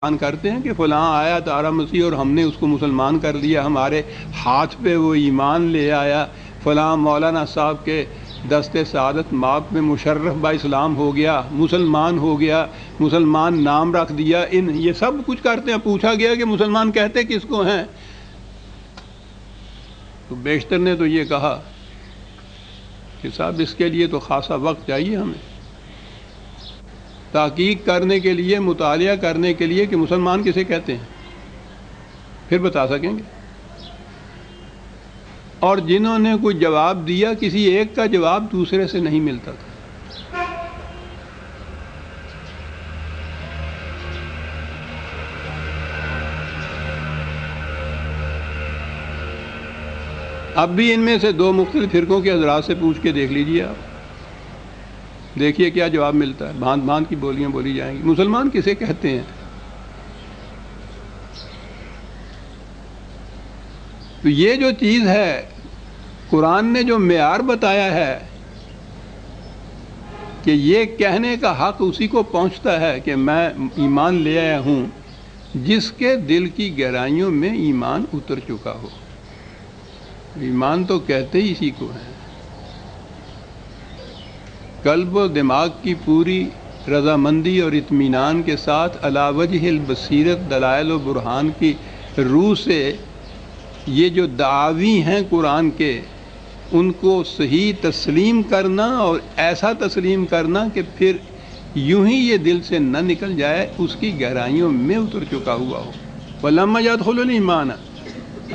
کرتے ہیں کہ فلاں آیا تارا مسیح اور ہم نے اس کو مسلمان کر لیا، ہمارے ہاتھ پہ وہ ایمان لے آیا، فلاں مولانا صاحب کے دست سعادت ماپ میں مشرف با اسلام ہو گیا، مسلمان ہو گیا، مسلمان نام رکھ دیا، یہ سب کچھ کرتے ہیں۔ پوچھا گیا کہ مسلمان کہتے کس کو ہیں، تو بیشتر نے تو یہ کہا کہ صاحب اس کے لیے تو خاصا وقت چاہیے ہمیں، تحقیق کرنے کے لیے، مطالعہ کرنے کے لیے کہ مسلمان کسے کہتے ہیں، پھر بتا سکیں گے۔ اور جنہوں نے کوئی جواب دیا، کسی ایک کا جواب دوسرے سے نہیں ملتا تھا۔ اب بھی ان میں سے دو مختلف فرقوں کے حضرات سے پوچھ کے دیکھ لیجئے آپ، دیکھیے کیا جواب ملتا ہے۔ بھانت بھانت کی بولیاں بولی جائیں گی۔ مسلمان کسے کہتے ہیں؟ تو یہ جو چیز ہے، قرآن نے جو معیار بتایا ہے کہ یہ کہنے کا حق اسی کو پہنچتا ہے کہ میں ایمان لے آیا ہوں جس کے دل کی گہرائیوں میں ایمان اتر چکا ہو۔ ایمان تو کہتے ہی اسی کو ہیں۔ قلب و دماغ کی پوری رضامندی اور اطمینان کے ساتھ علی وجہ البصیرت دلائل و برہان کی روح سے یہ جو دعاوی ہیں قرآن کے، ان کو صحیح تسلیم کرنا، اور ایسا تسلیم کرنا کہ پھر یوں ہی یہ دل سے نہ نکل جائے، اس کی گہرائیوں میں اتر چکا ہوا ہو۔ وَلَمَّا يَدْخُلُ الْإِيمَانَ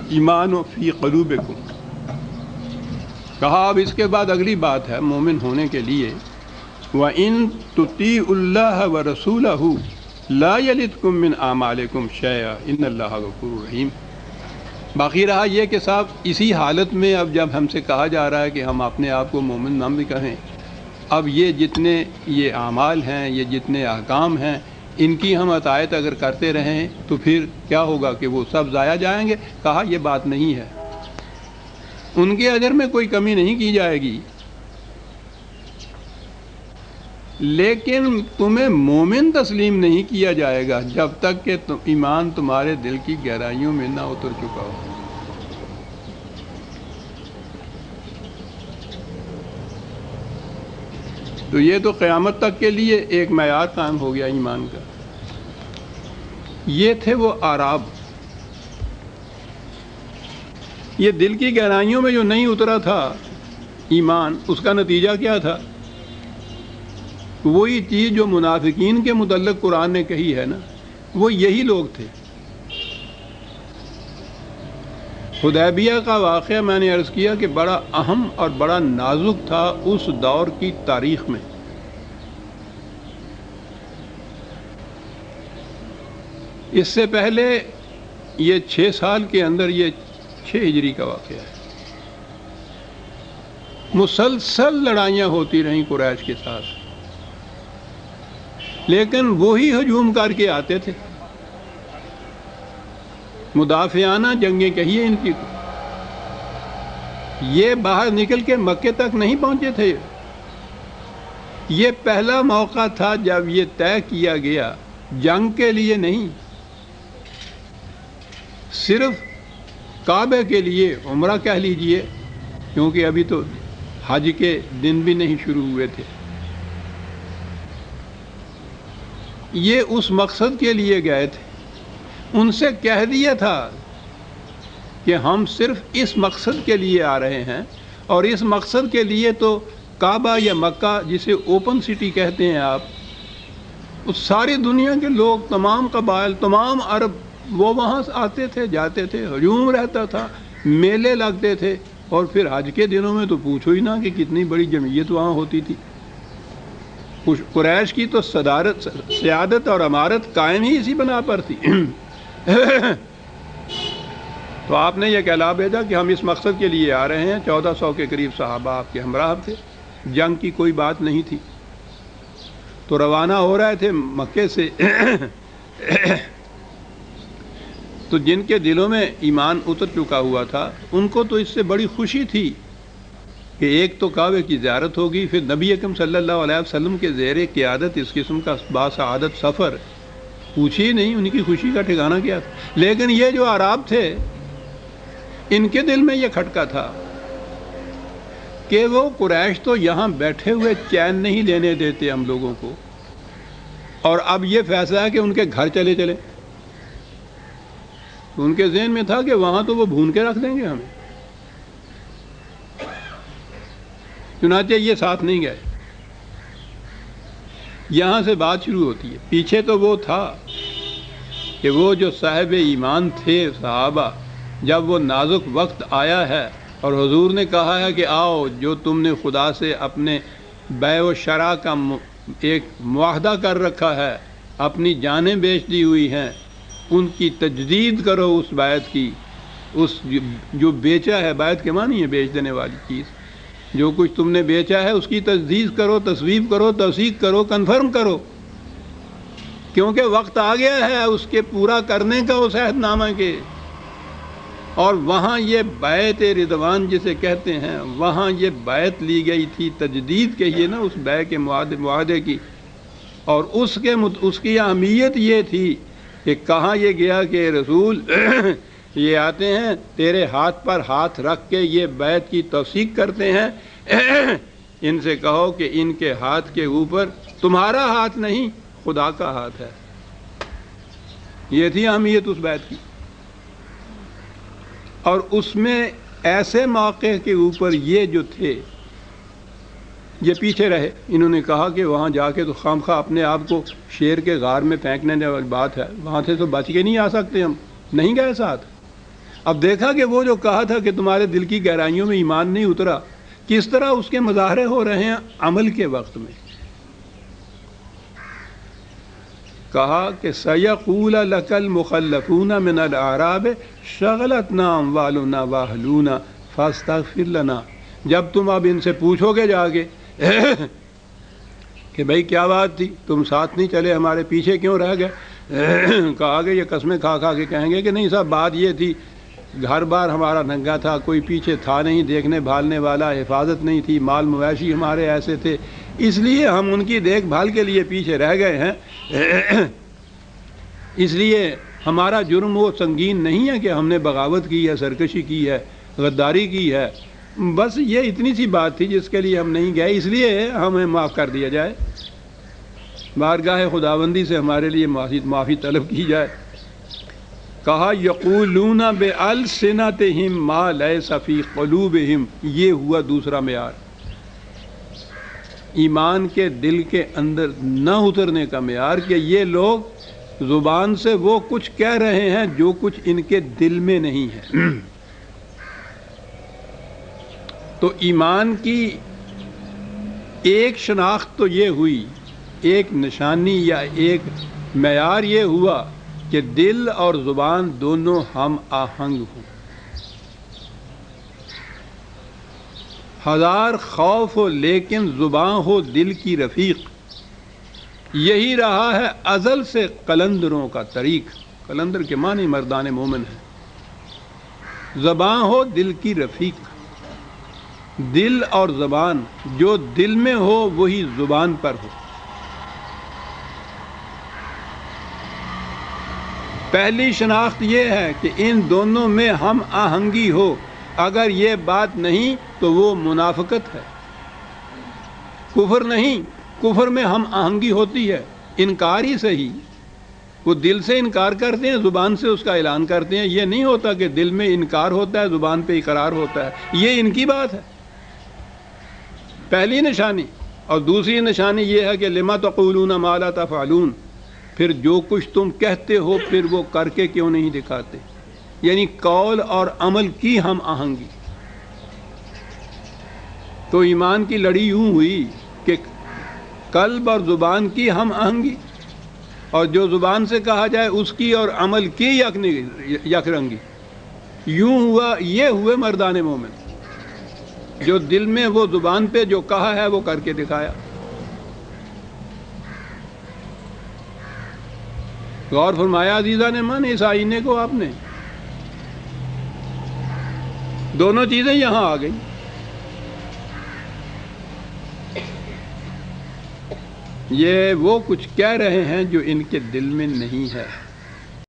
ایمان فی قلوبکم، کہا اب اس کے بعد اگلی بات ہے مومن ہونے کے لیے، وَإِن تُطِيعُوا اللَّهَ وَرَسُولَهُ لَا يَلِتْكُم مِّنْ أَعْمَالِكُمْ شَيْئًا إِنَّ اللَّهَ غَفُورٌ رَحِيمٌ۔ باقی رہا یہ کہ صاحب اسی حالت میں اب جب ہم سے کہا جا رہا ہے کہ ہم اپنے آپ کو مومن نام بھی کہیں، اب یہ جتنے یہ اعمال ہیں، یہ جتنے احکام ہیں، ان کی ہم اطاعت اگر کرتے رہیں تو پھر کیا ہوگا کہ وہ سب ضائع جائیں گے؟ کہا یہ بات نہیں ہے، ان کے اجر میں کوئی کمی نہیں کی جائے گی، لیکن تمہیں مومن تسلیم نہیں کیا جائے گا جب تک کہ ایمان تمہارے دل کی گہرائیوں میں نہ اتر چکا ہو۔ تو یہ تو قیامت تک کے لیے ایک معیار قائم ہو گیا ایمان کا۔ یہ تھے وہ اعراب۔ یہ دل کی گہرائیوں میں جو نہیں اترا تھا ایمان، اس کا نتیجہ کیا تھا؟ وہی چیز جو منافقین کے متعلق قرآن نے کہی ہے نا، وہ یہی لوگ تھے۔ حدیبیہ کا واقعہ میں نے عرض کیا کہ بڑا اہم اور بڑا نازک تھا اس دور کی تاریخ میں۔ اس سے پہلے یہ 6 سال کے اندر، یہ 6 ہجری کا واقعہ ہے، مسلسل لڑائیاں ہوتی رہیں قریش کے ساتھ، لیکن وہی ہجوم کر کے آتے تھے، مدافعانہ جنگیں کہیے ان کی، یہ باہر نکل کے مکے تک نہیں پہنچے تھے۔ یہ پہلا موقع تھا جب یہ طے کیا گیا، جنگ کے لیے نہیں، صرف کعبے کے لیے، عمرہ کہہ لیجئے، کیونکہ ابھی تو حج کے دن بھی نہیں شروع ہوئے تھے۔ یہ اس مقصد کے لیے گئے تھے، ان سے کہہ دیا تھا کہ ہم صرف اس مقصد کے لیے آ رہے ہیں، اور اس مقصد کے لیے تو کعبہ یا مکہ جسے اوپن سٹی کہتے ہیں آپ، اس ساری دنیا کے لوگ، تمام قبائل، تمام عرب، وہ وہاں آتے تھے، جاتے تھے، ہجوم رہتا تھا، میلے لگتے تھے، اور پھر حج کے دنوں میں تو پوچھو ہی نہ کہ کتنی بڑی جمعیت وہاں ہوتی تھی۔ قریش کی تو سیادت اور امارت قائم ہی اسی بنا پر تھی۔ تو آپ نے یہ کہلا بھیجا کہ ہم اس مقصد کے لیے آ رہے ہیں۔ 1400 کے قریب صحابہ آپ کے ہمراہ تھے، جنگ کی کوئی بات نہیں تھی، تو روانہ ہو رہے تھے مکے سے۔ تو جن کے دلوں میں ایمان اتر چکا ہوا تھا، ان کو تو اس سے بڑی خوشی تھی کہ ایک تو کعبے کی زیارت ہوگی، پھر نبی اکرم صلی اللہ علیہ وسلم کے زیر قیادت اس قسم کا باسعادت سفر، پوچھی نہیں ان کی خوشی کا ٹھکانہ کیا تھا. لیکن یہ جو عرب تھے ان کے دل میں یہ کھٹکا تھا کہ وہ قریش تو یہاں بیٹھے ہوئے چین نہیں لینے دیتے ہم لوگوں کو، اور اب یہ فیصلہ ہے کہ ان کے گھر چلے چلے. تو ان کے ذہن میں تھا کہ وہاں تو وہ بھون کے رکھ دیں گے ہمیں. چنانچہ یہ ساتھ نہیں گئے. یہاں سے بات شروع ہوتی ہے. پیچھے تو وہ تھا کہ وہ جو صاحب ایمان تھے صحابہ، جب وہ نازک وقت آیا ہے اور حضور نے کہا ہے کہ آؤ جو تم نے خدا سے اپنے بیع و شرع کا ایک معاہدہ کر رکھا ہے، اپنی جانیں بیچ دی ہوئی ہیں، ان کی تجدید کرو. اس بیعت کی، اس جو بیچا ہے، بیعت کے معنی ہے بیچ دینے والی چیز. جو کچھ تم نے بیچا ہے اس کی تجدید کرو، تصویب کرو، توثیق کرو، کنفرم کرو، کیونکہ وقت آ گیا ہے اس کے پورا کرنے کا، اس عہد نامہ کے. اور وہاں یہ بیعت رضوان جسے کہتے ہیں، وہاں یہ بیعت لی گئی تھی، تجدید کہیے نا اس بیع کے معاہدے کی. اور اس کی اہمیت یہ تھی کہ کہاں یہ گیا کہ رسول یہ آتے ہیں تیرے ہاتھ پر ہاتھ رکھ کے یہ بیعت کی توثیق کرتے ہیں. ان سے کہو کہ ان کے ہاتھ کے اوپر تمہارا ہاتھ نہیں خدا کا ہاتھ ہے. یہ تھی اہمیت اس بیعت کی. اور اس میں ایسے موقع کے اوپر یہ جو تھے یہ پیچھے رہے. انہوں نے کہا کہ وہاں جا کے تو خام خواہ اپنے آپ کو شیر کے غار میں پھینکنے والی بات ہے، وہاں سے تو بچ کے نہیں آ سکتے ہم. نہیں گئے ساتھ. اب دیکھا کہ وہ جو کہا تھا کہ تمہارے دل کی گہرائیوں میں ایمان نہیں اترا، کس طرح اس کے مظاہرے ہو رہے ہیں عمل کے وقت میں. کہا کہ سَيَقُولَ لَكَ الْمُخَلَّفُونَ مِنَ الْأَعْرَابِ شَغَلَتْنَا أَمْوَالُنَا وَأَهْلُونَا فَاسْتَغْفِرْ لَنَا. جب تم اب ان سے پوچھو گے جا کے کہ بھئی کیا بات تھی، تم ساتھ نہیں چلے، ہمارے پیچھے کیوں رہ گئے، کہا کہ یہ قسمیں کھا کھا کے کہیں گے کہ نہیں صاحب بات یہ تھی، گھر بار ہمارا ننگا تھا، کوئی پیچھے تھا نہیں دیکھنے بھالنے والا، حفاظت نہیں تھی، مال مویشی ہمارے ایسے تھے، اس لیے ہم ان کی دیکھ بھال کے لیے پیچھے رہ گئے ہیں. اس لیے ہمارا جرم وہ سنگین نہیں ہے کہ ہم نے بغاوت کی ہے، سرکشی کی ہے، غداری کی ہے. بس یہ اتنی سی بات تھی جس کے لیے ہم نہیں گئے، اس لیے ہمیں معاف کر دیا جائے، بارگاہ خداوندی سے ہمارے لیے معافی طلب کی جائے. کہا یقولون بألسنتہم ما لیس فی قلوبہم. یہ ہوا دوسرا معیار، ایمان کے دل کے اندر نہ اترنے کا معیار، کہ یہ لوگ زبان سے وہ کچھ کہہ رہے ہیں جو کچھ ان کے دل میں نہیں ہے. تو ایمان کی ایک شناخت تو یہ ہوئی، ایک نشانی یا ایک معیار یہ ہوا کہ دل اور زبان دونوں ہم آہنگ ہوں. ہزار خوف ہو لیکن زبان ہو دل کی رفیق. یہی رہا ہے ازل سے قلندروں کا طریق. قلندر کے معنی مردان مومن ہے. زبان ہو دل کی رفیق. دل اور زبان جو دل میں ہو وہی زبان پر ہو. پہلی شناخت یہ ہے کہ ان دونوں میں ہم آہنگی ہو. اگر یہ بات نہیں تو وہ منافقت ہے، کفر نہیں. کفر میں ہم آہنگی ہوتی ہے، انکار ہی صحیح. وہ دل سے انکار کرتے ہیں، زبان سے اس کا اعلان کرتے ہیں. یہ نہیں ہوتا کہ دل میں انکار ہوتا ہے، زبان پہ اقرار ہوتا ہے. یہ ان کی بات ہے، پہلی نشانی. اور دوسری نشانی یہ ہے کہ لما تقولون ما لا تفعلون. پھر جو کچھ تم کہتے ہو پھر وہ کر کے کیوں نہیں دکھاتے. یعنی قول اور عمل کی ہم آہنگی. تو ایمان کی لڑی یوں ہوئی کہ قلب اور زبان کی ہم آہنگی، اور جو زبان سے کہا جائے اس کی، اور عمل کی یک رنگی. یوں ہوا، یہ ہوئے مردان مومن، جو دل میں وہ زبان پہ جو کہا ہے وہ کر کے دکھایا. غور فرمایا عزیزہ نے من اس آئینے کو آپ نے. دونوں چیزیں یہاں آ گئی. یہ وہ کچھ کہہ رہے ہیں جو ان کے دل میں نہیں ہے۔